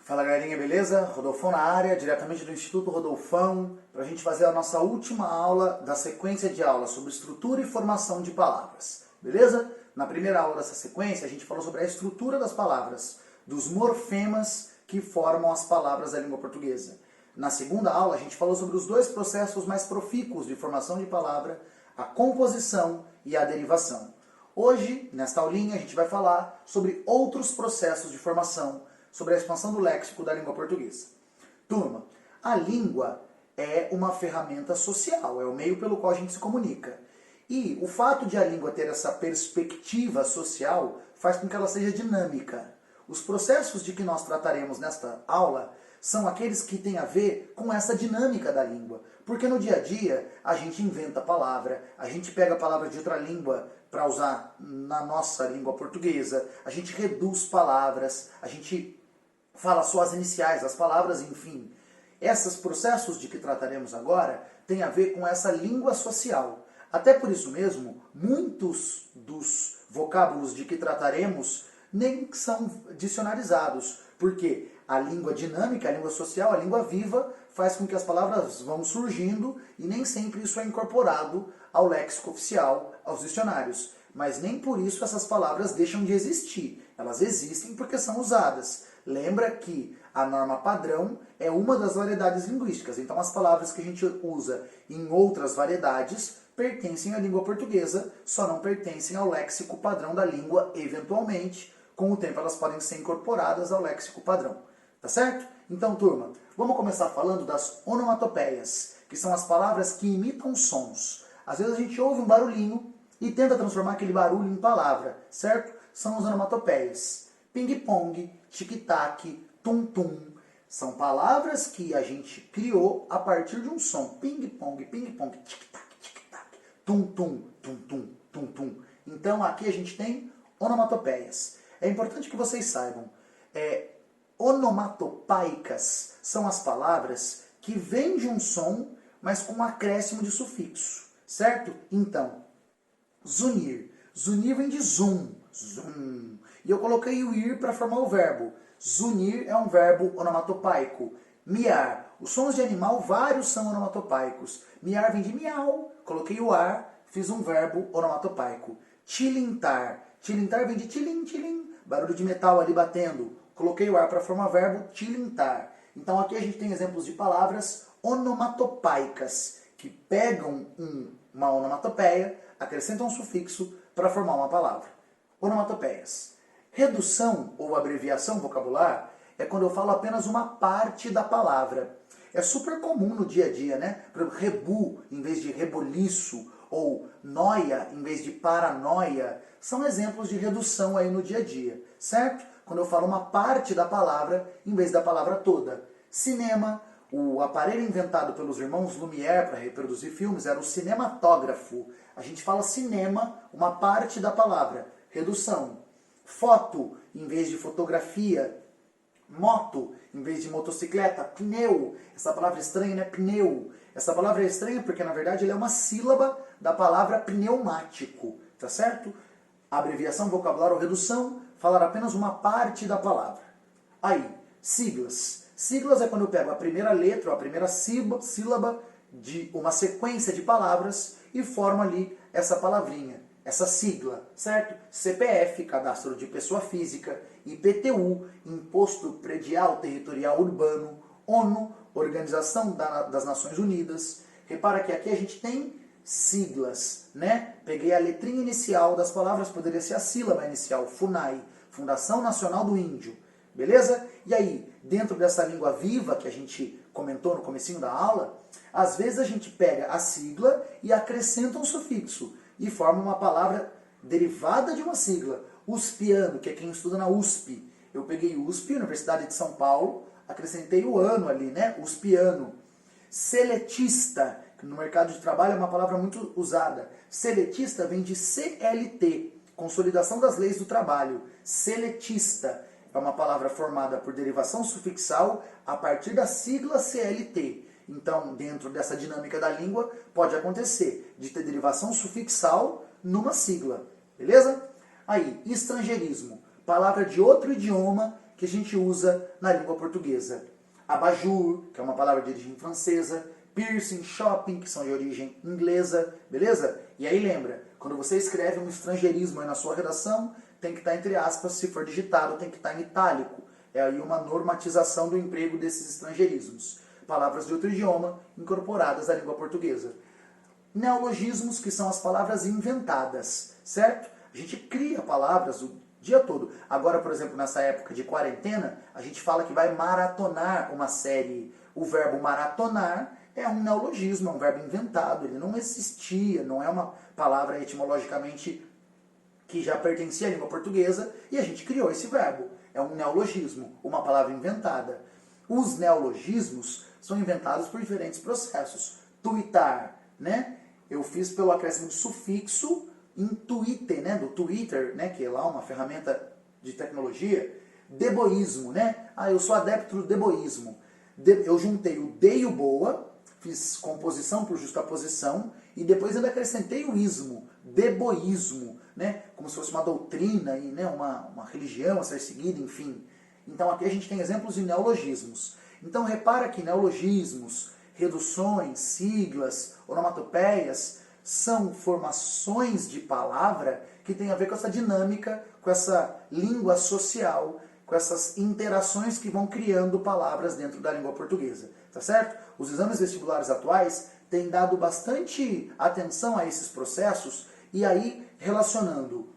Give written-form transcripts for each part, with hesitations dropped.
Fala galerinha, beleza? Rodolfão na área, diretamente do Instituto Rodolfão, para a gente fazer a nossa última aula da sequência de aulas sobre estrutura e formação de palavras, beleza? Na primeira aula dessa sequência a gente falou sobre a estrutura das palavras, dos morfemas que formam as palavras da língua portuguesa. Na segunda aula a gente falou sobre os dois processos mais profícuos de formação de palavra, a composição e a derivação. Hoje, nesta aulinha, a gente vai falar sobre outros processos de formação, sobre a expansão do léxico da língua portuguesa. Turma, a língua é uma ferramenta social, é o meio pelo qual a gente se comunica. E o fato de a língua ter essa perspectiva social faz com que ela seja dinâmica. Os processos de que nós trataremos nesta aula são aqueles que têm a ver com essa dinâmica da língua. Porque no dia a dia a gente inventa palavra, a gente pega a palavra de outra língua para usar na nossa língua portuguesa, a gente reduz palavras, a gente fala só as iniciais das palavras, enfim. Esses processos de que trataremos agora têm a ver com essa língua social. Até por isso mesmo, muitos dos vocábulos de que trataremos nem são dicionarizados, porque a língua dinâmica, a língua social, a língua viva faz com que as palavras vão surgindo e nem sempre isso é incorporado ao léxico oficial, aos dicionários. Mas nem por isso essas palavras deixam de existir. Elas existem porque são usadas. Lembra que a norma padrão é uma das variedades linguísticas. Então as palavras que a gente usa em outras variedades pertencem à língua portuguesa, só não pertencem ao léxico padrão da língua eventualmente. Com o tempo elas podem ser incorporadas ao léxico padrão. Tá certo? Então, turma, vamos começar falando das onomatopeias, que são as palavras que imitam sons. Às vezes a gente ouve um barulhinho e tenta transformar aquele barulho em palavra, certo? São as onomatopeias. Ping-pong, tic-tac, tum-tum. São palavras que a gente criou a partir de um som. Ping-pong, ping-pong, tic-tac, tic-tac, tum-tum, tum-tum, tum-tum. Então aqui a gente tem onomatopeias. É importante que vocês saibam, onomatopaicas são as palavras que vêm de um som, mas com um acréscimo de sufixo, certo? Então, zunir. Zunir vem de zum, zum. E eu coloquei o ir para formar o verbo. Zunir é um verbo onomatopaico. Miar. Os sons de animal, vários são onomatopaicos. Miar vem de miau. Coloquei o ar, fiz um verbo onomatopaico. Tilintar. Tilintar vem de tilim, tilim. Barulho de metal ali batendo. Coloquei o ar para formar o verbo tilintar. Então aqui a gente tem exemplos de palavras onomatopaicas, que pegam uma onomatopeia, acrescentam um sufixo para formar uma palavra. Onomatopeias. Redução ou abreviação vocabular é quando eu falo apenas uma parte da palavra. É super comum no dia a dia, né? Por exemplo, rebu em vez de reboliço, ou noia em vez de paranoia, são exemplos de redução aí no dia a dia, certo? Quando eu falo uma parte da palavra em vez da palavra toda. Cinema, o aparelho inventado pelos irmãos Lumière para reproduzir filmes era o cinematógrafo. A gente fala cinema, uma parte da palavra, redução. Foto em vez de fotografia. Moto em vez de motocicleta. Pneu, essa palavra estranha, né? Pneu. Essa palavra é estranha porque, na verdade, ela é uma sílaba da palavra pneumático, tá certo? Abreviação, vocabulário ou redução, falar apenas uma parte da palavra. Aí, siglas. Siglas é quando eu pego a primeira letra, ou a primeira sílaba de uma sequência de palavras e formo ali essa palavrinha, essa sigla, certo? CPF, Cadastro de Pessoa Física, IPTU, Imposto Predial Territorial Urbano, ONU, Organização das Nações Unidas. Repara que aqui a gente tem siglas, né? Peguei a letrinha inicial das palavras, poderia ser a sílaba inicial, FUNAI, Fundação Nacional do Índio, beleza? E aí, dentro dessa língua viva que a gente comentou no comecinho da aula, às vezes a gente pega a sigla e acrescenta um sufixo e forma uma palavra derivada de uma sigla. USPiano, que é quem estuda na USP. Eu peguei USP, Universidade de São Paulo, acrescentei o ano ali, né? USPiano. Seletista, que no mercado de trabalho é uma palavra muito usada. Seletista vem de CLT, Consolidação das Leis do Trabalho. Seletista é uma palavra formada por derivação sufixal a partir da sigla CLT. Então, dentro dessa dinâmica da língua, pode acontecer de ter derivação sufixal numa sigla. Beleza? Aí, estrangeirismo. Palavra de outro idioma que a gente usa na língua portuguesa. Abajur, que é uma palavra de origem francesa, piercing, shopping, que são de origem inglesa, beleza? E aí lembra, quando você escreve um estrangeirismo aí na sua redação, tem que estar entre aspas, se for digitado, tem que estar em itálico. É aí uma normatização do emprego desses estrangeirismos. Palavras de outro idioma incorporadas à língua portuguesa. Neologismos, que são as palavras inventadas, certo? A gente cria palavras o dia todo. Agora, por exemplo, nessa época de quarentena, a gente fala que vai maratonar uma série. O verbo maratonar é um neologismo, é um verbo inventado, ele não existia, não é uma palavra etimologicamente que já pertencia à língua portuguesa, e a gente criou esse verbo. É um neologismo, uma palavra inventada. Os neologismos são inventados por diferentes processos. Tuitar, né? Eu fiz pelo acréscimo de sufixo em Twitter, né? Do Twitter, né? Que é lá uma ferramenta de tecnologia. Deboísmo, né? Eu sou adepto do deboísmo. Eu juntei o de e o boa, fiz composição por justaposição, e depois ainda acrescentei o ismo, deboísmo, né? Como se fosse uma doutrina, e, né? uma religião a ser seguida, enfim. Então aqui a gente tem exemplos de neologismos. Então repara que neologismos, reduções, siglas, onomatopeias, são formações de palavra que tem a ver com essa dinâmica, com essa língua social, com essas interações que vão criando palavras dentro da língua portuguesa, tá certo? Os exames vestibulares atuais têm dado bastante atenção a esses processos e aí relacionando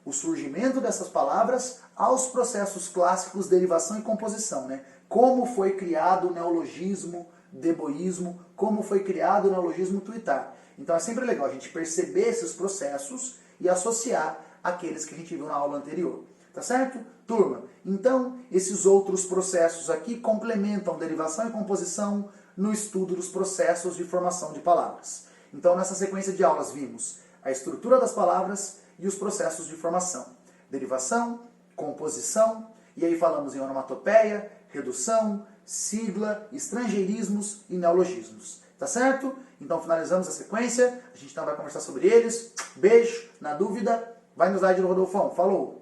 o surgimento dessas palavras aos processos clássicos de derivação e composição, né? Como foi criado o neologismo, deboísmo, como foi criado o neologismo tuitar. Então é sempre legal a gente perceber esses processos e associar aqueles que a gente viu na aula anterior. Tá certo? Turma, então esses outros processos aqui complementam derivação e composição no estudo dos processos de formação de palavras. Então nessa sequência de aulas vimos a estrutura das palavras e os processos de formação. Derivação, composição, e aí falamos em onomatopeia, redução, sigla, estrangeirismos e neologismos. Tá certo? Então finalizamos a sequência, a gente então vai conversar sobre eles. Beijo, na dúvida, vai nos dar de Rodolfão. Falou!